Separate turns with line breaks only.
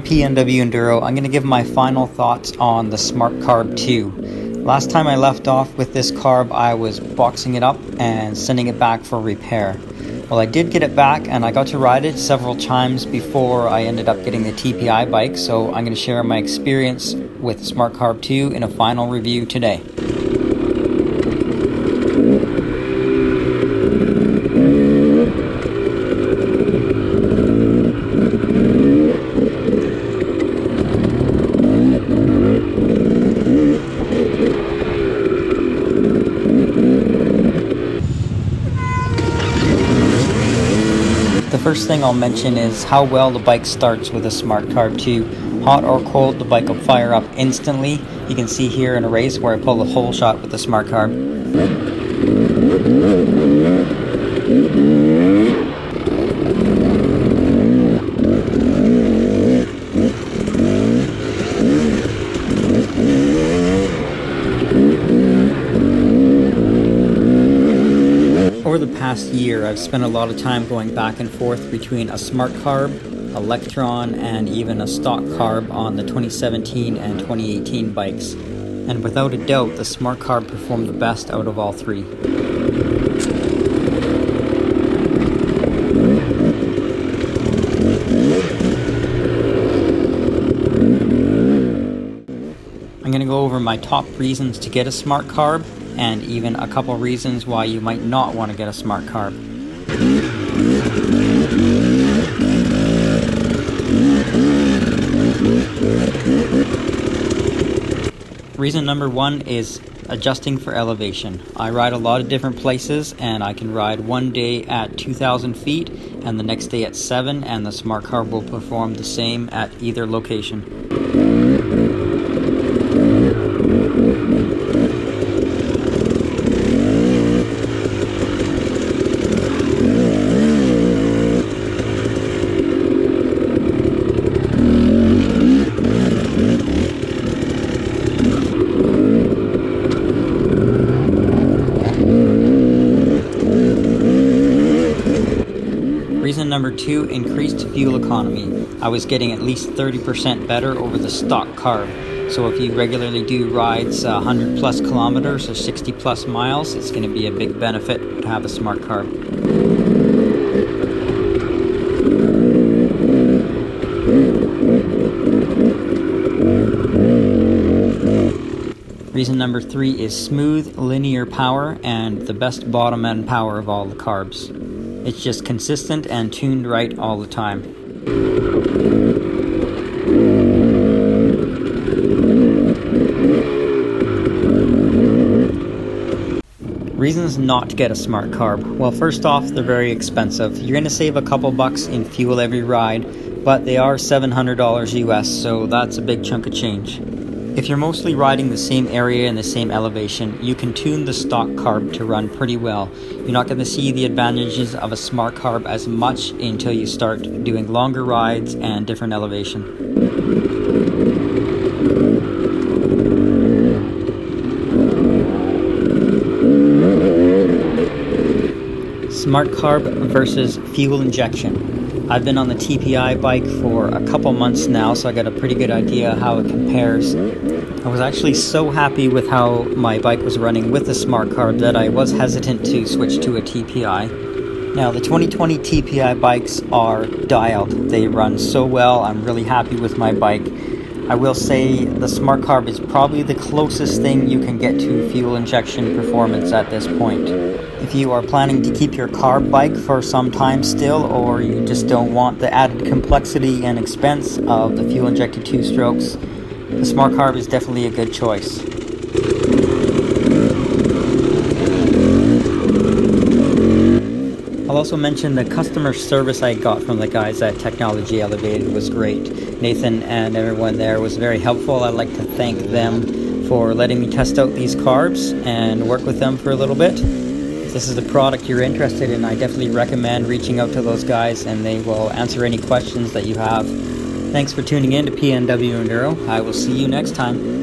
PNW Enduro, I'm going to give my final thoughts on the SmartCarb 2. Last time I left off with this carb, I was boxing it up and sending it back for repair. Well, I did get it back and I got to ride it several times before I ended up getting the TPI bike, so I'm going to share my experience with SmartCarb 2 in a final review today. The first thing I'll mention is how well the bike starts with a SmartCarb 2. Hot or cold, the bike will fire up instantly. You can see here in a race where I pull the whole shot with the SmartCarb. Over the past year, I've spent a lot of time going back and forth between a SmartCarb, Electron, and even a stock carb on the 2017 and 2018 bikes. And without a doubt, the SmartCarb performed the best out of all three. I'm going to go over my top reasons to get a SmartCarb, and even a couple reasons why you might not want to get a SmartCarb. Reason number one is adjusting for elevation. I ride a lot of different places, and I can ride one day at 2,000 feet and the next day at 7, and the SmartCarb will perform the same at either location. Reason number two, increased fuel economy. I was getting at least 30% better over the stock carb. So if you regularly do rides 100 plus kilometers or 60 plus miles, it's going to be a big benefit to have a SmartCarb. Reason number three is smooth, linear power and the best bottom end power of all the carbs. It's just consistent and tuned right all the time. Reasons not to get a SmartCarb. Well, first off, they're very expensive. You're going to save a couple bucks in fuel every ride, but they are $700 US, so that's a big chunk of change. If you're mostly riding the same area and the same elevation, you can tune the stock carb to run pretty well. You're not going to see the advantages of a SmartCarb as much until you start doing longer rides and different elevation. SmartCarb versus fuel injection. I've been on the TPI bike for a couple months now, so I got a pretty good idea how it compares. I was actually so happy with how my bike was running with the SmartCarb that I was hesitant to switch to a TPI. Now, the 2020 TPI bikes are dialed. They run so well. I'm really happy with my bike. I will say the SmartCarb is probably the closest thing you can get to fuel injection performance at this point. If you are planning to keep your carb bike for some time still, or you just don't want the added complexity and expense of the fuel injected 2-strokes, the SmartCarb is definitely a good choice. I'll also mention the customer service I got from the guys at Technology Elevated was great. Nathan and everyone there was very helpful. I'd like to thank them for letting me test out these carbs and work with them for a little bit. If this is a product you're interested in, I definitely recommend reaching out to those guys, and they will answer any questions that you have. Thanks for tuning in to PNW Enduro. I will see you next time.